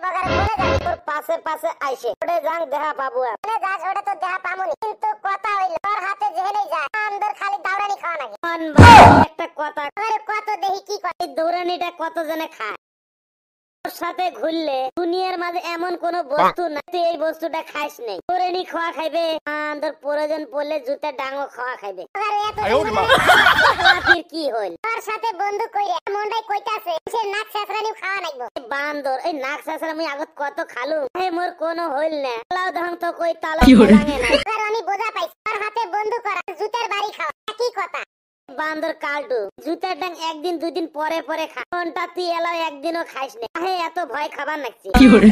বগারে বলে যাবি তোর পাশে পাশে আইছে ওরে জাং দেখা পাবো মানে যাস ওটা তো দেখা পামুনি কিন্তু কথা হইল তোর হাতে যেহেনে যায় আন্দর খালি দাওরানি খাওয়া নাকি কোন ভাই একটা কথা আরে কত দেখি কি করে এই দৌড়ানিটা কত জনে খায় তোর সাথে ঘুরলে দুনিয়ার মাঝে এমন কোন বস্তু না তুই এই বস্তুটা খাইস নাই দৌড়ানি খাওয়া খাইবে আন্দর প্রয়োজন পড়লে জুতা ডাঙো খাওয়া খাইবে আরে এত ফির কি হইল তোর সাথে বন্ধু কইরে মনটাই কইতাছে সে নাক ছাছরানি খাওয়া নাইবো বান্দর এই নাক ছাছরা আমি আগত কত খালু হে মোর কোন হইল না লাও দহং তো কই তালা লাগাঙে না আর আমি বোঝা পাইছি তোর হাতে বন্ধু করা জুতার বাড়ি খাওয়া কি কথা বান্দর কালটু জুতার ডাং একদিন দুই দিন পরে পরে খা কোনটা তুই এলা একদিনও খাইস না হে এত ভয় খাবার নাকছি জীবনে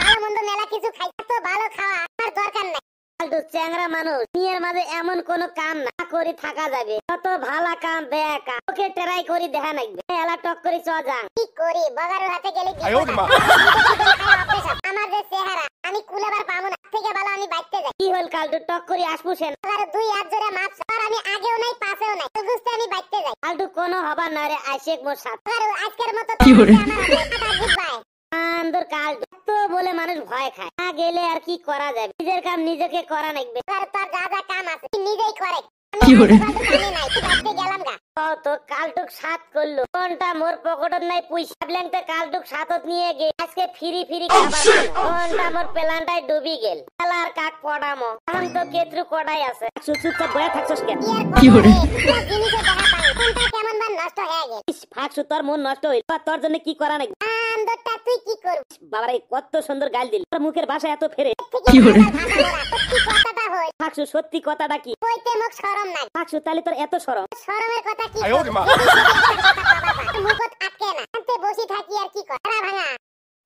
ভালো মন্দ মেলা কিছু খাই এত ভালো খাওয়া আর দরকার নাই কালটু চ্যাংরা মানুষ দুনিয়ার মাঝে এমন কোন কাম না করে থাকা যাবে কত ভালো কাম বেকা ওকে ট্রাই করি দেখা নাকবে এলা টক করে চ যাং কি করি বগারের হাতে গেলে কি আমার যে চেহারা আমি কুলাবার পাবো না থেকে ভালো আমি বাইতে যাই কি হল কালটু টক করে আসবো সেন আর দুই হাত ধরে মাপ আর আমি আগেও নাই পাশেও নাই তো বুঝতে আমি বাইতে যাই কালটু কোন হবা না রে আইশেক মোর সাথে আর আজকের মতো কি করে বাই আন্দর কালটু তো বলে মানুষ ভয় খায় না গেলে আর কি করা যাবে নিজের কাম নিজেকে করা লাগবে আর তোর যা যা কাম আছে নিজেই করে কি করে নাই বাইতে গেলাম গা তো কালটুক সাত করলো কোনটা মোর পকেটত নাই পয়সা ব্ল্যাংতে কালটুক সাতত নিয়ে গে আজকে ফিরি ফিরি খাবার কোনটা মোর প্ল্যানটাই ডুবি গেল খেলার কাক পড়ামো এখন তো কেত্রু কড়াই আছে চুপচাপ বয়া থাকছস কেন কি করে জিনিসে দেখা পাই কোনটা কেমন বা নষ্ট হয়ে গেল ফাঁকছু তোর মন নষ্ট হইল তোর জন্য কি করা নাকি আন্দরটা তুই কি করবি বাবারে কত সুন্দর গাল দিল তোর মুখের ভাষা এত ফেরে কি করে কথাটা হই ফাঁকছু সত্যি কথাটা কি কইতে মুখ শরম নাই ফাঁকছু তাহলে তোর এত শরম শরমের কথা কি মুখত আটকে না আনতে বসি থাকি আর কি করা ভাঙা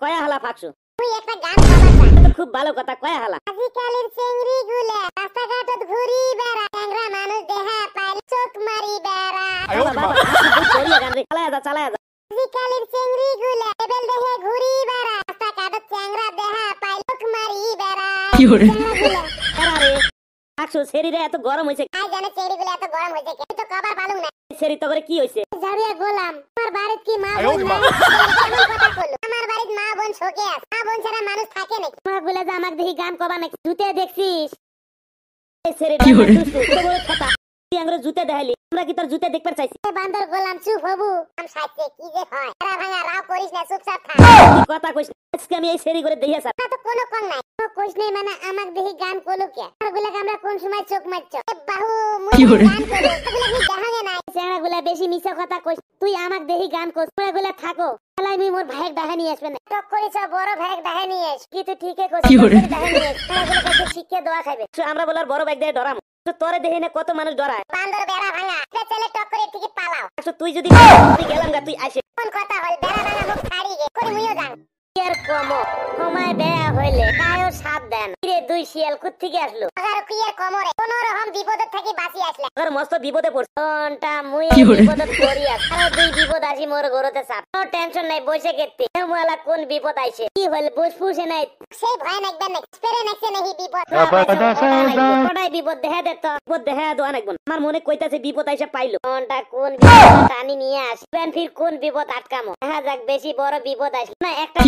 কয়া হালা ফাঁকছু তুই একটা গান গাবা তো খুব ভালো কথা কয়া হালা আজকালের চেংড়ি গুলা রাস্তাঘাটত ঘুরি বেড়া চ্যাংরা মানুষ দেহা পাইল চোখ মারি বেড়া বাবা চলিয়া গান রে চালায়া যা আজকালের চেংড়ি গুলা লেবেল দেহে ঘুরি বেড়া রাস্তাঘাটত চ্যাংরা দেহা পাইল চোখ মারি বেড়া কি করে আরে ফাঁকছু শরীরে এত গরম হইছে আই জানে চেংড়িগুলা এত গরম হইছে কে তো কবার পালুম না শরীর তো করে কি হইছে জারিয়া গোলাম আমার বাড়িত কি মা বোন না কেমন কথা কইলো আমার বাড়িত মা বোন শোকে আছে মা বোন ছাড়া মানুষ থাকে নাকি মা বলে যে আমাকে দেখি গান কবা নাকি জুতে দেখছিস এই শরীরটা তো বড় কথা তুই আমরা জুতে দেখাইলি আমরা কি তোর জুতে দেখবার চাইছি বান্দর গোলাম চুপ হবু আম সাইতে কি যে হয় এরা ভাঙা রাও করিস না চুপচাপ থাক কি কথা কইছ আজকে আমি এই সেরি করে দেইয়া স্যার না তো কোনো কোন নাই তো কইছ নাই মানে আমাকে দেখি গান কইলো কে আরগুলা আমরা কোন সময় চোখ মারছ বাহু মুই গান কইলো এগুলা কি দেখাগে নাই চেংড়াগুলা বেশি মিছা কথা কইছ তুই আমাকে দেখি গান কইছ এগুলা থাকো তাহলে আমি মোর ভাইক দেখা নিয়ে আসবে না টক করিছ বড় ভাইক দেখা নিয়ে আস কি তুই ঠিকই কইছিস দেখা নিয়ে আস এগুলা কত শিক্ষা দেওয়া খাইবে আমরা বলার বড় ভাইক দিয়ে ডরাম তো তোরে দেখি না কত মানুষ ডরায় বান্দর বেড়া ভাঙা চলে টক করে ঠিকই পালাও তুই যদি গেলাম গা তুই আসে কোন কথা হল বেড়া ভাঙা মুখ ছাড়ি গে করি মুইও যান এর কমো সময় বেয়া হইলে কায়ও সাথ দেন রে দুই শিয়াল কুত থেকে আসলো আগার কি এর কমরে কোন রকম বিপদের থেকে বাঁচি আসলে আগার মস্ত বিপদে পড়ছ কোনটা মুই বিপদে পড়ি আছি আর দুই বিপদ আসি মোর গরতে চাপ নো টেনশন নাই বসে গেতে মোলা কোন বিপদ আইছে কি হল বসফুসে নাই সেই ভয় নাকবেন না স্পেরে নাকছে নাহি বিপদ কোনটাই বিপদ দেখা দে তো বিপদ দেখা দো অনেকজন আমার মনে কইতাছে বিপদ আইসা পাইলো কোনটা কোন বিপদ টানি নিয়ে আসি পেন ফির কোন বিপদ আটকামো দেখা যাক বেশি বড় বিপদ আসে না একটা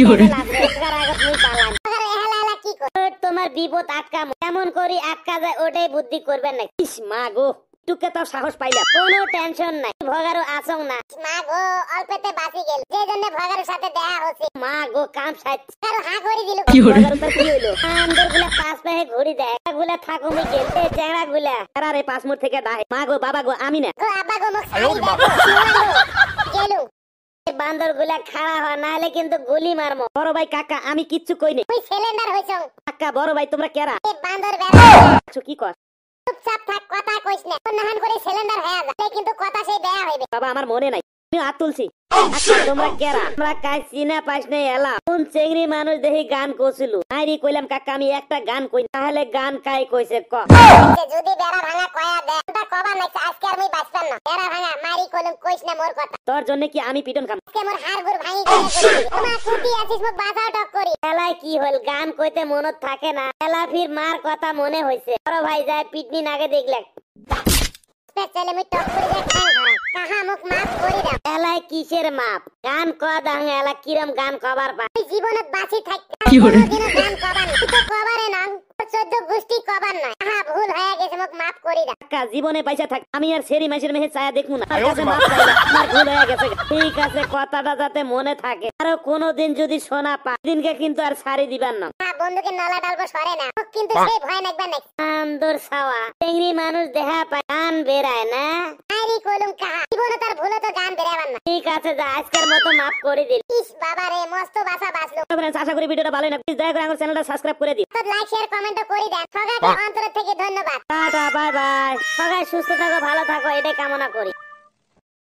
তোমার বিপদ আটকামো কেমন করি আটকা যায় ওটাই বুদ্ধি করবেন না ইস মা গো টুকে তো সাহস পাইলা কোনো টেনশন নাই ভগারও আসং না মা গো অল্পতে বাঁচি গেল যে জন্য ভগারের সাথে দেখা হচ্ছে মা গো কাম সাইজ আর হা করে দিল ভগার উপর কি হইলো আন্দর গুলা পাঁচ পায়ে ঘুরি দেয় গুলা থাকো মি গেলতে চেংড়া গুলা আরে পাঁচ মুর থেকে দাহে মা গো বাবা গো আমি না গো আব্বা গো মুখ গেলু বান্দর গুলা খাড়া হয় না হলে কিন্তু গুলি মারমো বড় ভাই কাকা আমি কিচ্ছু কই নাই তুই সিলিন্ডার হইছ কাকা বড় ভাই তোমরা কেরা এ বান্দর বেড়া কি কর চুপচাপ থাক কথা কইছ না নাহান করে সিলিন্ডার হয়ে যায় কিন্তু কথা সেই দেয়া হইবে বাবা আমার মনে নাই আমি হাত তুলছি তোমরা কেরা আমরা কাই চিনা পাইছ নাই এলা কোন চেংড়ি মানুষ দেখি গান কইছিল আইরি কইলাম কাকা আমি একটা গান কই তাহলে গান কাই কইছে ক যদি বেড়া ভাঙা কয়া দে তা কবা নাই আজকে আর আমি বাঁচতাম না বেড়া ভাঙা মারি কইলাম কইছ না মোর কথা তোর জন্য কি আমি পিটন খাম আজকে মোর হাড়গোড় ভাঙি গেছে তোমার কুটি আছিস মুখ বাঁচাও টক করি এলাই কি হল গান কইতে মনত থাকে না এলা ফির মার কথা মনে হইছে বড় ভাই যায় পিটনি নাগে দেখলে স্পেশালি আমি টক করে যাই খাই কাহা মুখ মাপ করি দাও এলাই কিসের মাপ গান কয়া দাং এলা কিরম গান কবার পা জীবনত বাঁচি থাকতে কোনদিনও গান কবার না তো কবারে না 14 গোষ্ঠী কবার নয় কাহা ভুল হয়ে গেছে মুখ মাপ করি দাও কাকা জীবনে পয়সা থাক আমি আর সেরি মাসের মেহে ছায়া দেখমু না আমার কাছে মাপ চাইলা আমার ভুল হয়ে গেছে ঠিক আছে কথাটা যাতে মনে থাকে আর কোনোদিন যদি শোনা পা দিনকে কিন্তু আর ছাড়ি দিবার না বন্ধুকে নলা ডালবো সরে না কিন্তু সেই ভয় নাকবার নাই আন্দর ছাওয়া চেংড়ি মানুষ দেখা পায় গান বেরায় না আইরি কলম কাহা জীবনে তার ভুলে তো গান বেরাবার না ঠিক আছে যা আজকের মতো মাপ করে দিল ইস বাবা রে মস্ত বাসা বাসলো फ्रेंड्स আশা করি ভিডিওটা ভালো লাগবে দয়া করে আমার চ্যানেলটা সাবস্ক্রাইব করে দিন তো লাইক শেয়ার কমেন্ট করে দেন সবাইকে অন্তর থেকে ধন্যবাদ টাটা বাই বাই সবাই সুস্থ থাকো ভালো থাকো এটাই কামনা করি